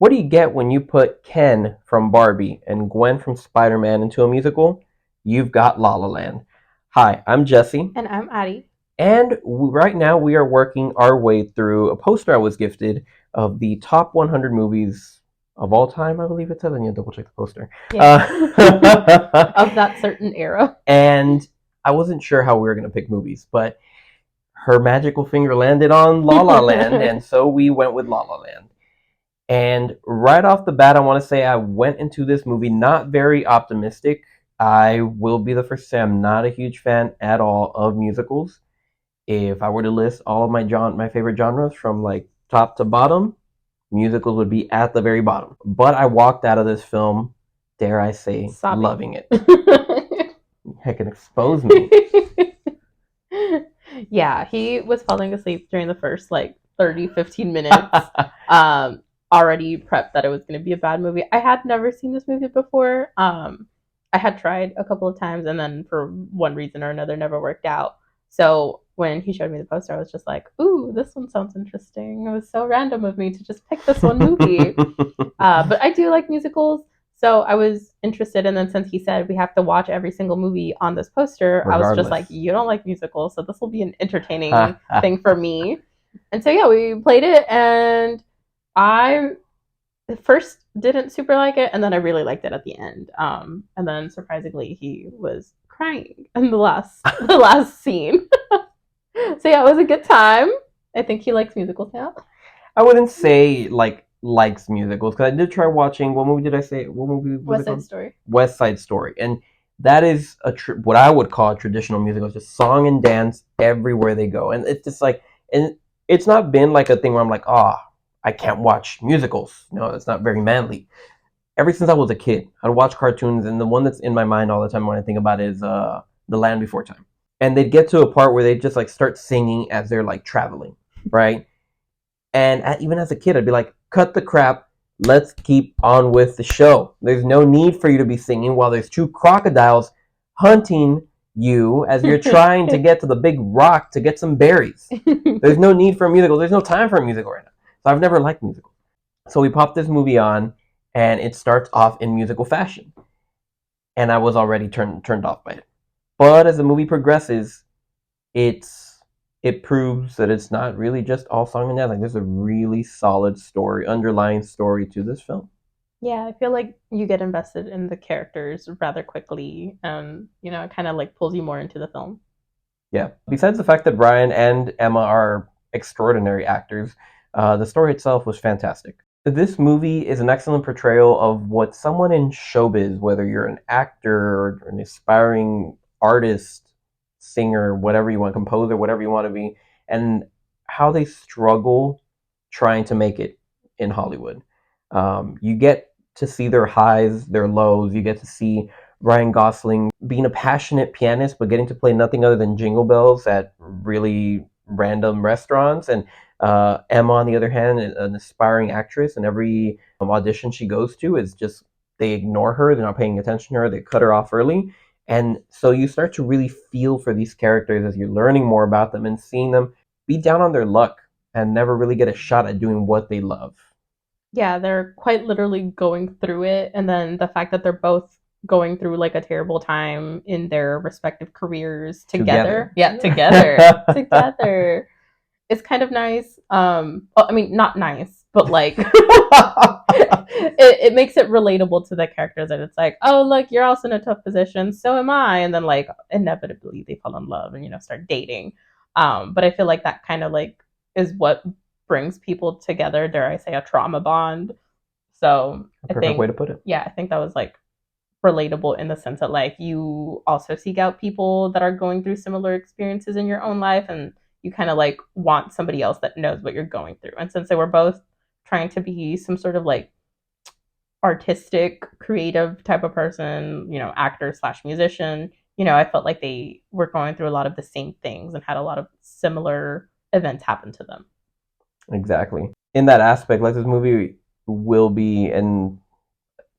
What do you get when you put Ken from Barbie and Gwen from Spider-Man into a musical? You've got La La Land. Hi, I'm Jesse, And I'm Addie. and right now we are working our way through a poster I was gifted of the top 100 movies of all time, I believe it says. I need to double check the poster. Yeah. Of that certain era. And I wasn't sure how we were going to pick movies, but her magical finger landed on La La Land, and so we went with La La Land. And right off the bat, I want to say I went into this movie not very optimistic. I will be the first to say I'm not a huge fan at all of musicals. If I were to list all of my favorite genres from like top to bottom, musicals would be at the very bottom. But I walked out of this film, dare I say, Sobbing. loving it. Heck, it exposed me. Yeah, he was falling asleep during the first like 30, 15 minutes. Um, Already prepped that it was going to be a bad movie. I had never seen this movie before. I had tried a couple of times and then for one reason or another never worked out. So when he showed me the poster, I was just like, ooh, this one sounds interesting. It was so random of me to just pick this one movie. But I do like musicals. So I was interested, and then since he said we have to watch every single movie on this poster, I was just like, Regardless. you don't like musicals, so this will be an entertaining thing for me. And so yeah, we played it, and I at first didn't super like it, and then I really liked it at the end. And then surprisingly, he was crying in the last scene. So yeah, it was a good time. I think he likes musicals now. I wouldn't say like likes musicals because I did try watching. What movie did I say? What movie was it West Side called? Story. West Side Story, and that is what I would call a traditional musical. It's just song and dance everywhere they go, and it's just like, and it's not been like a thing where I'm like, oh, I can't watch musicals. No, it's not very manly. Ever since I was a kid, I'd watch cartoons, and the one that's in my mind all the time when I think about it is The Land Before Time. And they'd get to a part where they just like start singing as they're like traveling, right? And even as a kid, I'd be like, cut the crap. Let's keep on with the show. There's no need for you to be singing while there's two crocodiles hunting you as you're trying to get to the big rock to get some berries. There's no need for a musical. There's no time for a musical right now. So I've never liked musicals. So we popped this movie on, and it starts off in musical fashion. And I was already turned off by it. But as the movie progresses, it's it proves that it's not really just all song and dance. Like there's a really solid story, underlying story to this film. Yeah, I feel like you get invested in the characters rather quickly, and it kind of like pulls you more into the film. Yeah. Besides the fact that Brian and Emma are extraordinary actors, the story itself was fantastic. This movie is an excellent portrayal of what someone in showbiz, whether you're an actor or an aspiring artist, singer, whatever you want, composer, whatever you want to be, and how they struggle trying to make it in Hollywood. You get to see their highs, their lows. You get to see Ryan Gosling being a passionate pianist, but getting to play nothing other than jingle bells at really random restaurants. And Emma, on the other hand, an aspiring actress, and every audition she goes to is just they ignore her. They're not paying attention to her. They cut her off early. And so you start to really feel for these characters as you're learning more about them and seeing them be down on their luck and never really get a shot at doing what they love Yeah, they're quite literally going through it, and then the fact that they're both going through like a terrible time in their respective careers together. together. Yeah, together, together. It's kind of nice. Well, I mean, not nice, but like it makes it relatable to the characters, and it's like, oh, look, you're also in a tough position, so am I, and then like inevitably they fall in love and start dating. But I feel like that kind of like is what brings people together. Dare I say, a trauma bond? So A I perfect way think, to put it. yeah, I think that was like relatable in the sense that like you also seek out people that are going through similar experiences in your own life, and you kind of like want somebody else that knows what you're going through. And since they were both trying to be some sort of like artistic, creative type of person, actor slash musician, I felt like they were going through a lot of the same things and had a lot of similar events happen to them. Exactly. In that aspect, like this movie will be, and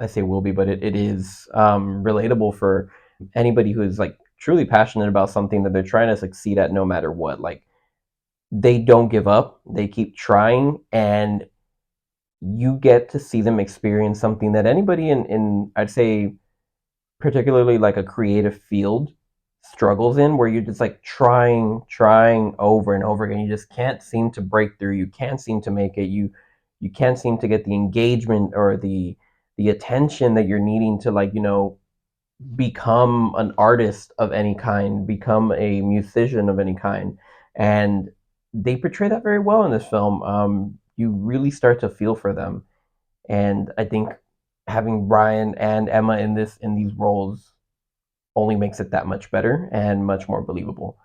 I say will be, but it is relatable for anybody who is like truly passionate about something that they're trying to succeed at no matter what. Like they don't give up, they keep trying, and you get to see them experience something that anybody in I'd say particularly like a creative field struggles in, where you're just like trying over and over again. You just can't seem to break through. You can't seem to make it. You can't seem to get the engagement or the attention that you're needing to, like, become an artist of any kind, become a musician of any kind. And they portray that very well in this film. You really start to feel for them, and I think having Ryan and Emma in these roles only makes it that much better and much more believable.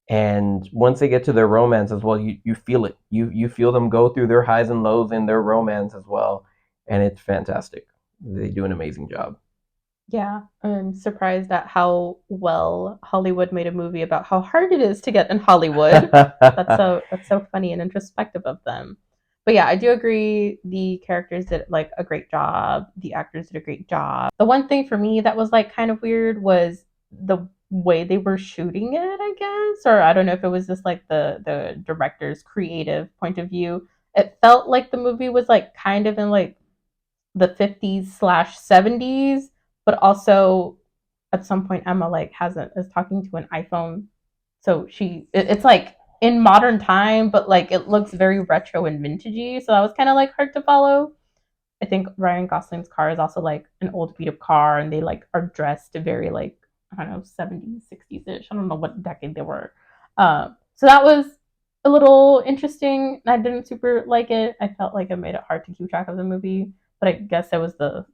And once they get to their romance as well, you feel it. You feel them go through their highs and lows in their romance as well, and it's fantastic. They do an amazing job. Yeah, I'm surprised at how well Hollywood made a movie about how hard it is to get in Hollywood. That's so funny and introspective of them. But yeah, I do agree the characters did like a great job. The actors did a great job. The one thing for me that was like kind of weird was the way they were shooting it, I guess. Or I don't know if it was just like the director's creative point of view. It felt like the movie was like kind of in like the 50s/70s, but also at some point Emma like hasn't is talking to an iPhone, so it's like in modern time, but like it looks very retro and vintagey, so that was kind of like hard to follow. I think Ryan Gosling's car is also like an old beat up car, and they like are dressed very like I don't know 70s 60s ish. I don't know what decade they were. So that was a little interesting. I didn't super like it. I felt like it made it hard to keep track of the movie, but I guess it was the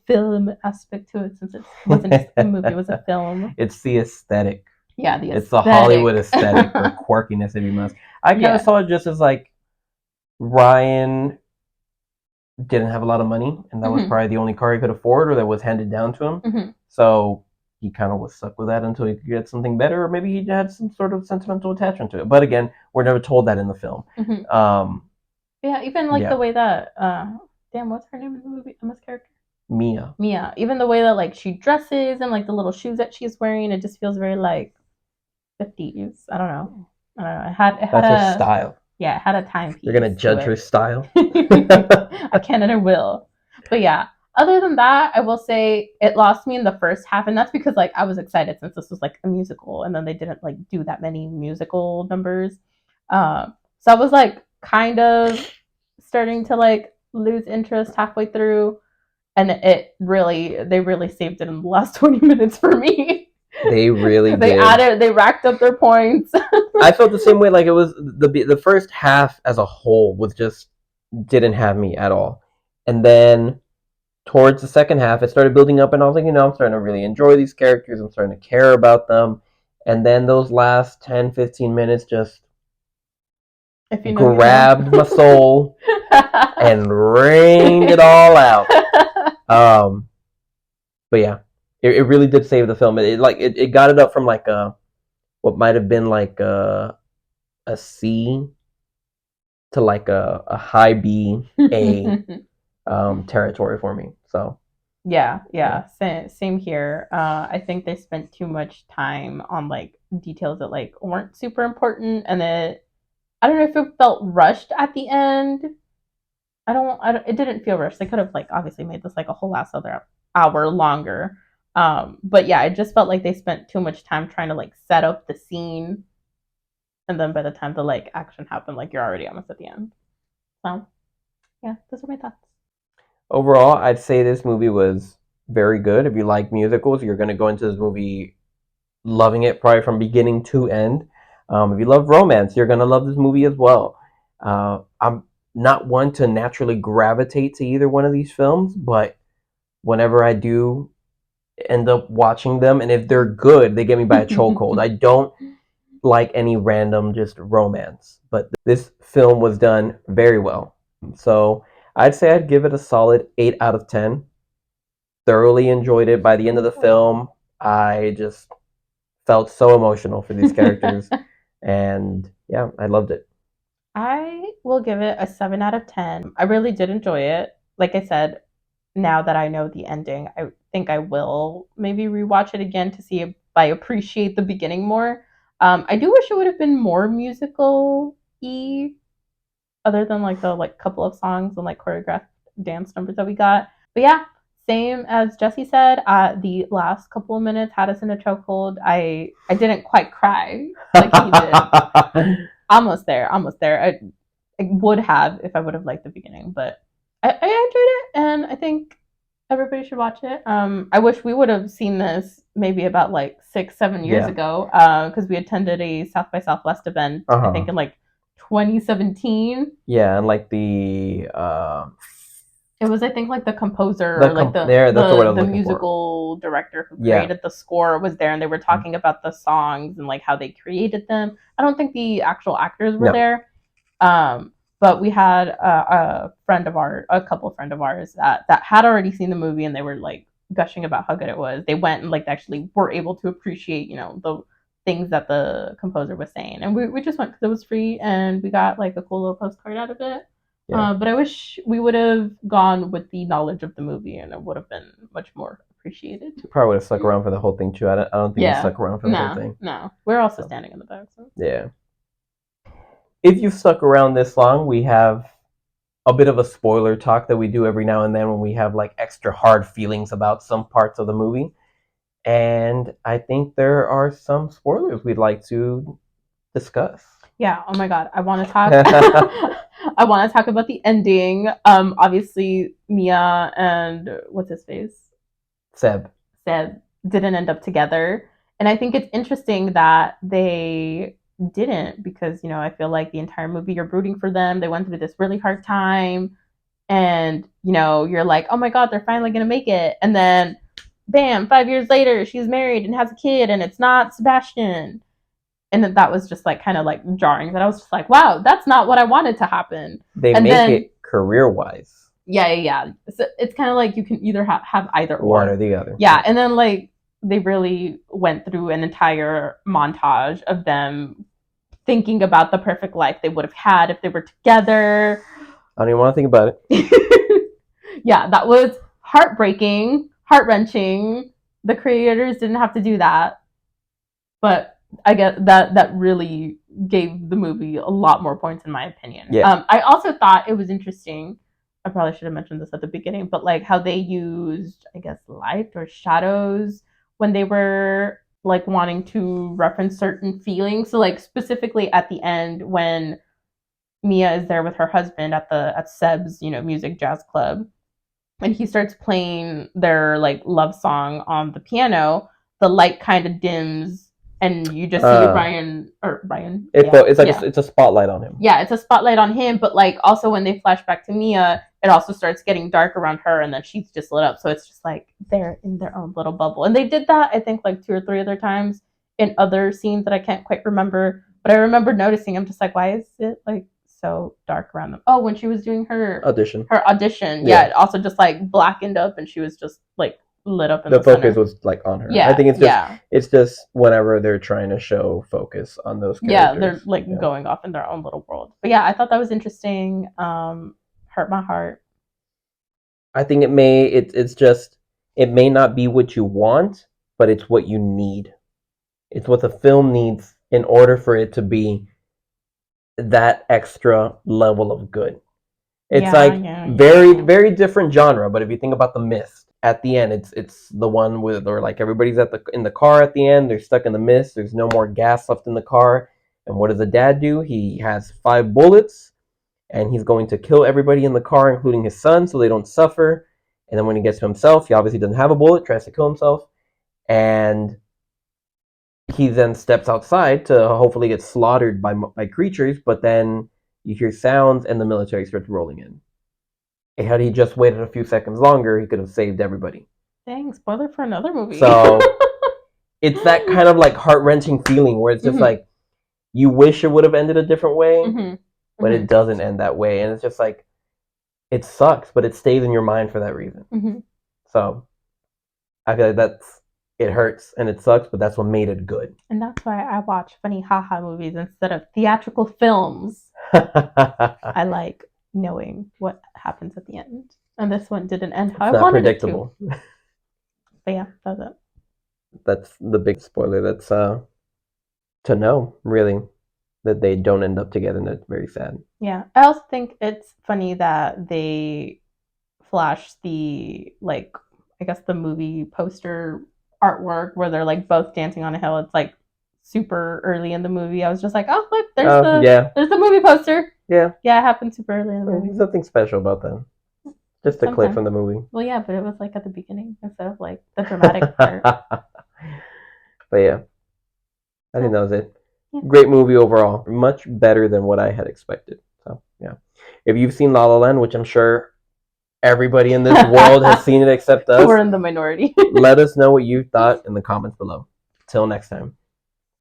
film aspect to it since it wasn't just a movie; it was a film. It's the aesthetic. Yeah, the It's the Hollywood aesthetic. aesthetic or quirkiness, if you must. I kind of Yeah. saw it just as like Ryan didn't have a lot of money, and that was Hmm. probably the only car he could afford or that was handed down to him. Hmm. So he kind of was stuck with that until he could get something better, or maybe he had some sort of sentimental attachment to it. But again, we're never told that in the film. Hmm. Um, Yeah, even like the yeah, way that damn, what's her name in the movie? Emma's character? Mia. Mia. Even the way that like she dresses and like the little shoes that she's wearing, it just feels very like 50s. I don't know. I don't know. It had That's her a style. yeah, it had a timepiece You're gonna to judge her it. style. I can and I will. But yeah, other than that, I will say it lost me in the first half, and that's because like I was excited since this was like a musical, and then they didn't like do that many musical numbers. So I was like kind of starting to like lose interest halfway through, and they really saved it in the last 20 minutes for me. They really did. They racked up their points. I felt the same way. Like it was the first half as a whole was just didn't have me at all, and then towards the second half, it started building up, and I was like, I'm starting to really enjoy these characters. I'm starting to care about them, and then those last 10, 15 minutes just If you know, you know. grabbed my soul and rained it all out. Um, but yeah, it really did save the film. It got it up from like what might have been like a C to like a high B A territory for me. So Yeah, yeah, yeah, same here. I think they spent too much time on like details that like weren't super important, and I don't know if it felt rushed at the end. It didn't feel rushed. They could have like obviously made this like a whole last other hour longer. But yeah, it just felt like they spent too much time trying to like set up the scene, and then by the time the like action happened, like you're already almost at the end. So yeah, those are my thoughts. overall, I'd say this movie was very good. If you like musicals, you're gonna go into this movie loving it probably from beginning to end. If you love romance, you're gonna love this movie as well. I'm not one to naturally gravitate to either one of these films, but whenever I do end up watching them, and if they're good, they get me by a chokehold. I don't like any random just romance, but this film was done very well. So I'd say I'd give it a solid 8 out of 10. Thoroughly enjoyed it. By the end of the film, I just felt so emotional for these characters, and yeah, I loved it. I will give it a 7 out of 10. I really did enjoy it. Like I said, now that I know the ending, I think I will maybe rewatch it again to see if I appreciate the beginning more. I do wish it would have been more musical y. other than like the like couple of songs and like choreographed dance numbers that we got. But yeah, same as Jesse said. The last couple of minutes had us in a chokehold. I didn't quite cry like he did. Almost there, almost there. I would have if I would have liked the beginning, but I enjoyed it, and I think everybody should watch it. I wish we would have seen this maybe about like 6, 7 years Yeah. ago, because we attended a South by Southwest event. I think Uh-huh. in like 2017. Yeah, and like the It was, I think, like the composer the or like there, that's the word I was the looking for. musical director who Yeah. created the score was there, and they were talking about the songs and like how they created them. I don't think the actual actors were No. there, but we had a friend of ours, a couple friend of ours that had already seen the movie, and they were like gushing about how good it was. They went and like actually were able to appreciate, the things that the composer was saying, and we just went because it was free, and we got like a cool little postcard out of it. Yeah. But I wish we would have gone with the knowledge of the movie, and it would have been much more appreciated. Probably would have stuck around for the whole thing too. I don't think we stuck around for the whole thing. No, we're also standing in the back. So. Yeah. If you've stuck around this long, we have a bit of a spoiler talk that we do every now and then when we have like extra hard feelings about some parts of the movie. And I think there are some spoilers we'd like to discuss. Yeah. Oh my God. I want to talk. I want to talk about the ending. Obviously, Mia and what's his face, Seb didn't end up together, and I think it's interesting that they didn't because I feel like the entire movie you're rooting for them. They went through this really hard time, and you're like, oh my God, they're finally gonna make it, and then bam, 5 years later, she's married and has a kid, and it's not Sebastian. And then that was just like kind of like jarring. That I was just like, wow, that's not what I wanted to happen. They and make then, it career-wise. Yeah. So it's kind of like you can either have either one or the other. Yeah, and then like they really went through an entire montage of them thinking about the perfect life they would have had if they were together. I don't even want to think about it. Yeah, that was heartbreaking, heart-wrenching. The creators didn't have to do that, but I guess that really gave the movie a lot more points in my opinion. Yeah. I also thought it was interesting. I probably should have mentioned this at the beginning, but like how they used, I guess, light or shadows when they were like wanting to reference certain feelings. So like specifically at the end when Mia is there with her husband at Seb's, music jazz club, and he starts playing their like love song on the piano, the light kind of dims and you just see Ryan. It's like it's a spotlight on him. Yeah, it's a spotlight on him, but like also when they flash back to Mia, it also starts getting dark around her, and then she's just lit up. So it's just like they're in their own little bubble, and they did that I think like 2 or 3 other times in other scenes that I can't quite remember. But I remember noticing, I'm just like, why is it like so dark around them? Oh, when she was doing her audition, yeah, it also just like blackened up, and she was just like lit up in the focus center. Was like on her. Yeah, I think it's just whenever they're trying to show focus on those characters. Yeah, they're like going off in their own little world. But yeah, I thought that was interesting. Hurt my heart. I think it may not be what you want, but it's what you need. It's what the film needs in order for it to be that extra level of good. It's very different genre, but if you think about The Mist, at the end, it's the one with, or like everybody's in the car at the end, they're stuck in the mist, there's no more gas left in the car, and what does the dad do? He has 5 bullets, and he's going to kill everybody in the car, including his son, so they don't suffer. And then when he gets to himself, he obviously doesn't have a bullet, tries to kill himself, and he then steps outside to hopefully get slaughtered by creatures, but then you hear sounds and the military starts rolling in. And had he just waited a few seconds longer, he could have saved everybody. Dang, spoiler for another movie. So it's that kind of like heart-wrenching feeling where it's just like you wish it would have ended a different way, but it doesn't end that way. And it's just like, it sucks, but it stays in your mind for that reason. So I feel like it hurts and it sucks, but that's what made it good. And that's why I watch funny haha movies instead of theatrical films. I like knowing what happens at the end. And this one didn't end how I wanted it to. But yeah, that's it. That's the big spoiler that's to know, really. that they don't end up together, and that's very sad. Yeah. I also think it's funny that they flash the like I guess the movie poster artwork where they're like both dancing on a hill. It's like super early in the movie. I was just like, oh look, Yeah, there's the movie poster. yeah. Yeah, it happened super early in the There's movie. nothing special about that. Just a clip Sometimes. from the movie. Well, yeah, but it was like at the beginning instead of like the dramatic part. But yeah, I think that was it. Yeah. Great movie overall. Much better than what I had expected. So yeah, if you've seen La La Land, which I'm sure everybody in this world has seen it except us, We're in the minority. let us know what you thought in the comments below. Till next time.